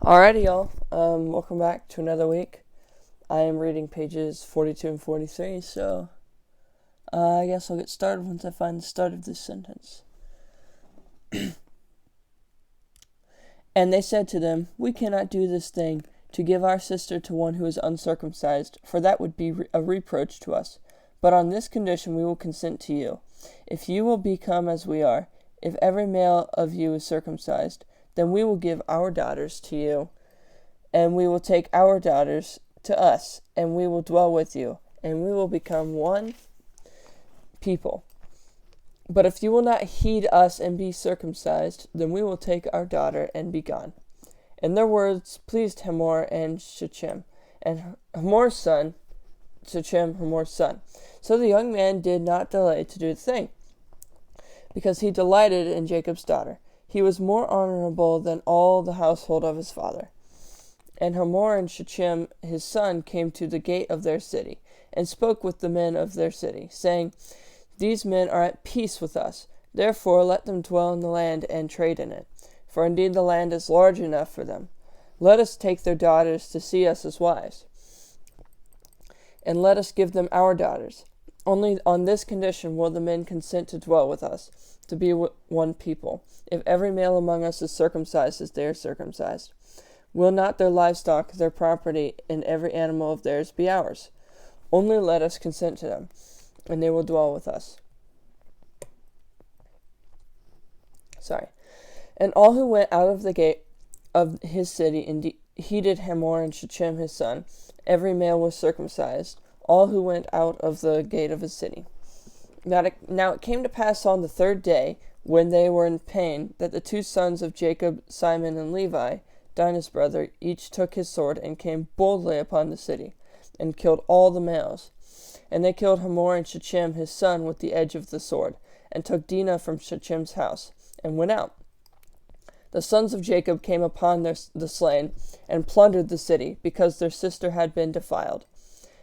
Alrighty, y'all. Welcome back to another week. I am reading pages 42 and 43, so I guess I'll get started once I find the start of this sentence. And they said to them, "We cannot do this thing, to give our sister to one who is uncircumcised, for that would be a reproach to us. But on this condition we will consent to you. If you will become as we are, if every male of you is circumcised, then we will give our daughters to you, and we will take our daughters to us, and we will dwell with you, and we will become one people. But if you will not heed us and be circumcised, then we will take our daughter and be gone." And their words pleased Hamor and Shechem, and Hamor's son. So the young man did not delay to do the thing, because he delighted in Jacob's daughter. He was more honorable than all the household of his father. And Hamor and Shechem his son came to the gate of their city, and spoke with the men of their city, saying, "These men are at peace with us. Therefore let them dwell in the land and trade in it. For indeed the land is large enough for them. Let us take their daughters to see us as wives, and let us give them our daughters. Only on this condition will the men consent to dwell with us, to be one people, if every male among us is circumcised as they are circumcised. Will not their livestock, their property, and every animal of theirs be ours? Only let us consent to them, and they will dwell with us." And all who went out of the gate of his city heeded Hamor and Shechem his son. Every male was circumcised, all who went out of the gate of his city. Now it came to pass on the third day, when they were in pain, that the two sons of Jacob, Simon and Levi, Dinah's brother, each took his sword and came boldly upon the city, and killed all the males. And they killed Hamor and Shechem his son with the edge of the sword, and took Dinah from Shechem's house, and went out. The sons of Jacob came upon the slain, and plundered the city, because their sister had been defiled.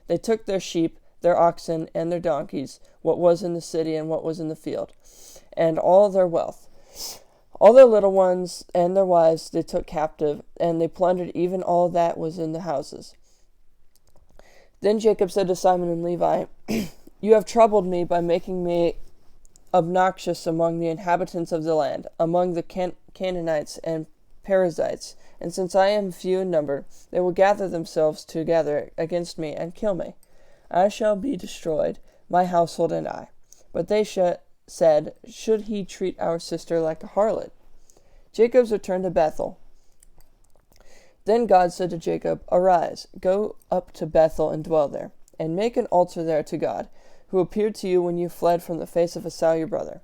They took their sheep, their oxen, and their donkeys, what was in the city and what was in the field, and all their wealth. All their little ones and their wives they took captive, and they plundered even all that was in the houses. Then Jacob said to Simon and Levi, "You have troubled me by making me obnoxious among the inhabitants of the land, among the Canaanites and Perizzites, and since I am few in number, they will gather themselves together against me and kill me. I shall be destroyed, my household and I." But they said, "Should he treat our sister like a harlot?" Jacob's returned to Bethel. Then God said to Jacob, "Arise, go up to Bethel and dwell there, and make an altar there to God, who appeared to you when you fled from the face of Esau your brother."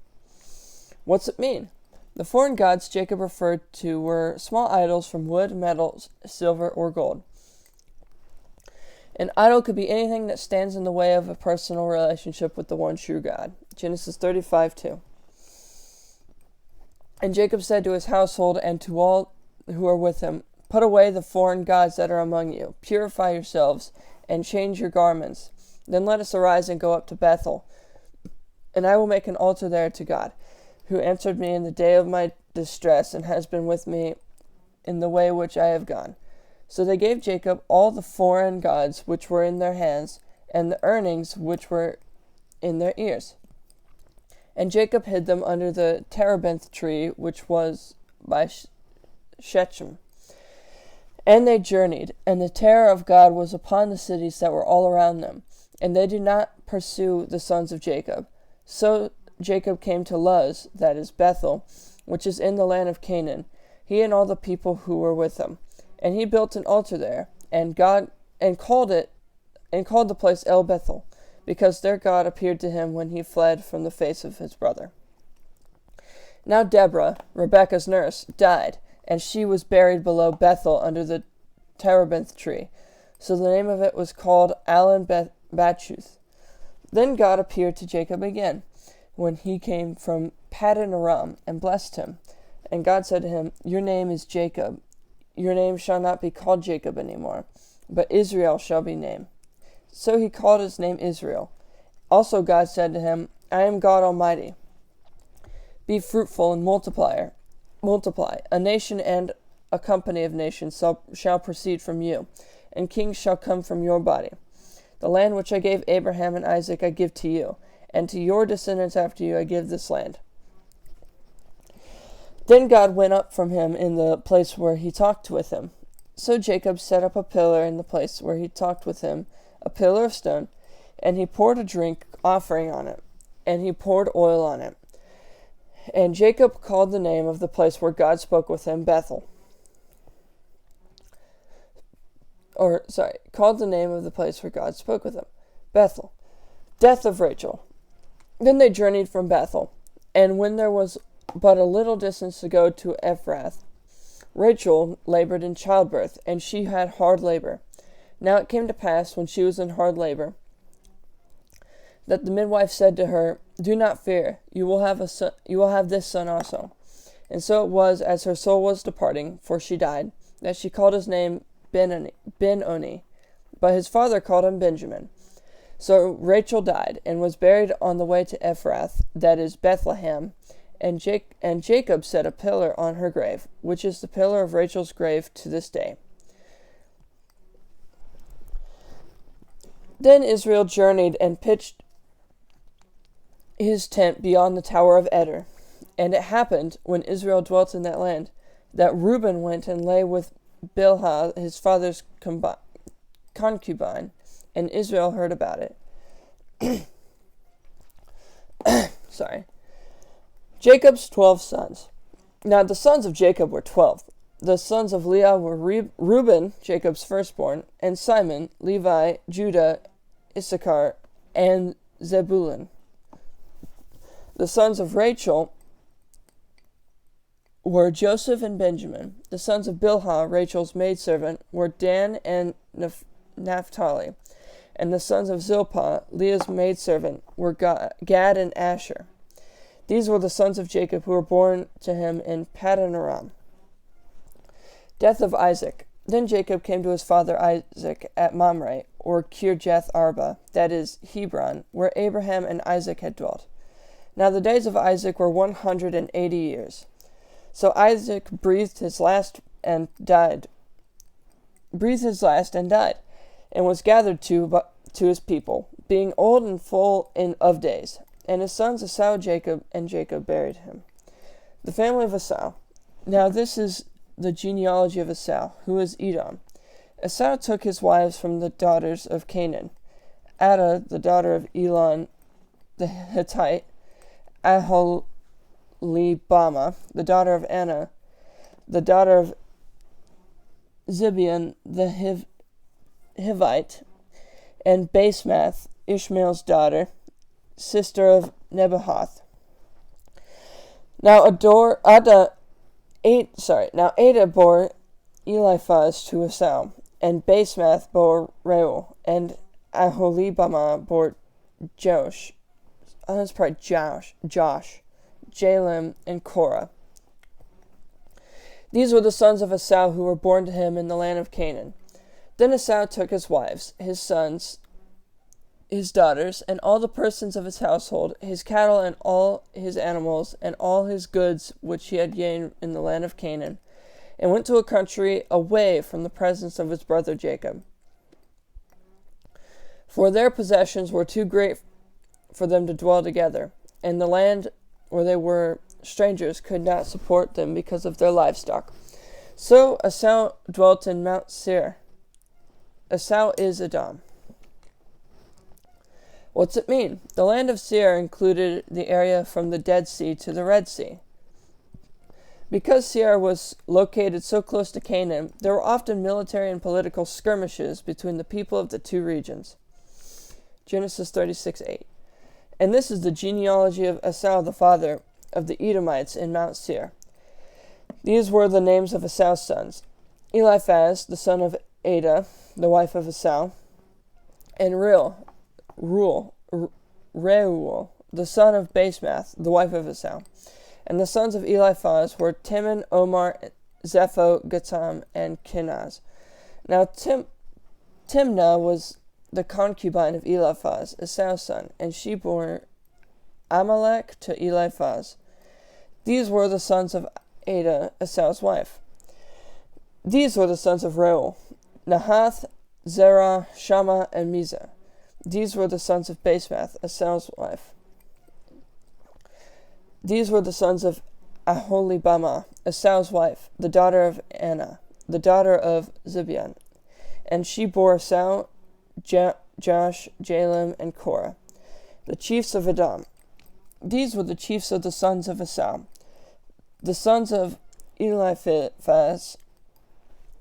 What's it mean? The foreign gods Jacob referred to were small idols from wood, metal, silver, or gold. An idol could be anything that stands in the way of a personal relationship with the one true God. Genesis 35:2. And Jacob said to his household and to all who are with him, "Put away the foreign gods that are among you, purify yourselves, and change your garments. Then let us arise and go up to Bethel, and I will make an altar there to God, who answered me in the day of my distress, and has been with me in the way which I have gone." So they gave Jacob all the foreign gods which were in their hands, and the earnings which were in their ears. And Jacob hid them under the terebinth tree which was by Shechem. And they journeyed, and the terror of God was upon the cities that were all around them, and they did not pursue the sons of Jacob. So Jacob came to Luz, that is Bethel, which is in the land of Canaan, he and all the people who were with him. And he built an altar there, and called the place El Bethel, because there God appeared to him when he fled from the face of his brother. Now Deborah, Rebekah's nurse, died, and she was buried below Bethel under the terebinth tree. So the name of it was called Alon Bachuth. Then God appeared to Jacob again, when he came from Paddan Aram, and blessed him. And God said to him, "Your name is Jacob. Your name shall not be called Jacob any more, but Israel shall be named." So he called his name Israel. Also God said to him, "I am God Almighty. Be fruitful and multiply. A nation and a company of nations shall proceed from you, and kings shall come from your body. The land which I gave Abraham and Isaac I give to you, and to your descendants after you I give this land." Then God went up from him in the place where he talked with him. So Jacob set up a pillar in the place where he talked with him, a pillar of stone, and he poured a drink offering on it, and he poured oil on it. And Jacob called the name of the place where God spoke with him called the name of the place where God spoke with him Bethel. Death of Rachel. Then they journeyed from Bethel, and when there was but a little distance to go to Ephrath, Rachel labored in childbirth, and she had hard labor. Now it came to pass, when she was in hard labor, that the midwife said to her, "Do not fear, you will have this son also." And so it was, as her soul was departing, for she died, that she called his name Ben-Oni, but his father called him Benjamin. So Rachel died, and was buried on the way to Ephrath, that is Bethlehem, and Jacob set a pillar on her grave, which is the pillar of Rachel's grave to this day. Then Israel journeyed and pitched his tent beyond the tower of Eder. And it happened, when Israel dwelt in that land, that Reuben went and lay with Bilhah, his father's concubine, and Israel heard about it. Jacob's 12 sons. Now the sons of Jacob were 12. The sons of Leah were Reuben, Jacob's firstborn, and Simon, Levi, Judah, Issachar, and Zebulun. The sons of Rachel were Joseph and Benjamin. The sons of Bilhah, Rachel's maidservant, were Dan and Naphtali. And the sons of Zilpah, Leah's maidservant, were Gad and Asher. These were the sons of Jacob who were born to him in Paddan Aram. Death of Isaac. Then Jacob came to his father Isaac at Mamre, or Kirjath Arba, that is, Hebron, where Abraham and Isaac had dwelt. Now the days of Isaac were 180 years. So Isaac breathed his last and died, and was gathered to his people, being old and full of days. And his sons Esau Jacob, and Jacob buried him. The family of Esau. Now this is the genealogy of Esau, who is Edom. Esau took his wives from the daughters of Canaan: Adah, the daughter of Elon the Hittite; Aholibama, the daughter of Anna, the daughter of Zibeon the Hivite; and Basemath, Ishmael's daughter, sister of Nebahoth. Now Ada bore Eliphaz to Esau, and Basemath bore Reuel, and Aholibama bore Josh, Jalem, and Korah. These were the sons of Esau who were born to him in the land of Canaan. Then Esau took his wives, his sons, his daughters, and all the persons of his household, his cattle and all his animals, and all his goods which he had gained in the land of Canaan, and went to a country away from the presence of his brother Jacob. For their possessions were too great for them to dwell together, and the land where they were strangers could not support them because of their livestock. So Esau dwelt in Mount Seir. Esau is Edom. What's it mean? The land of Seir included the area from the Dead Sea to the Red Sea. Because Seir was located so close to Canaan, there were often military and political skirmishes between the people of the two regions. Genesis 36:8. And this is the genealogy of Esau, the father of the Edomites in Mount Seir. These were the names of Esau's sons: Eliphaz, the son of Adah, the wife of Esau, and Reuel, the son of Basemath, the wife of Esau. And the sons of Eliphaz were Timon, Omar, Zepho, Gatam, and Kenaz. Now Timnah was the concubine of Eliphaz, Esau's son, and she bore Amalek to Eliphaz. These were the sons of Adah, Esau's wife. These were the sons of Reuel: Nahath, Zerah, Shammah, and Mizah. These were the sons of Basemath, Esau's wife. These were the sons of Aholibamah, Esau's wife, the daughter of Anna, the daughter of Zibeon. And she bore Esau, Josh, Jalem, and Korah, the chiefs of Edom. These were the chiefs of the sons of Esau. The sons of Eliphaz,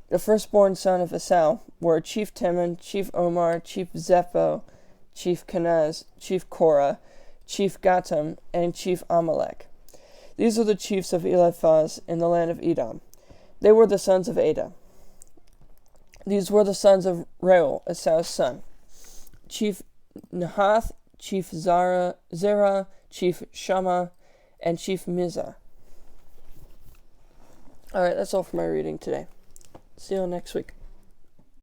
the firstborn son of Esau, were Chief Teman, Chief Omar, Chief Zepho, Chief Kenaz, Chief Korah, Chief Gatam, and Chief Amalek. These were the chiefs of Eliphaz in the land of Edom. They were the sons of Ada. These were the sons of Reuel, Esau's son: Chief Nahath, Chief Zerah, Chief Shammah, and Chief Mizah. Alright, that's all for my reading today. See you all next week.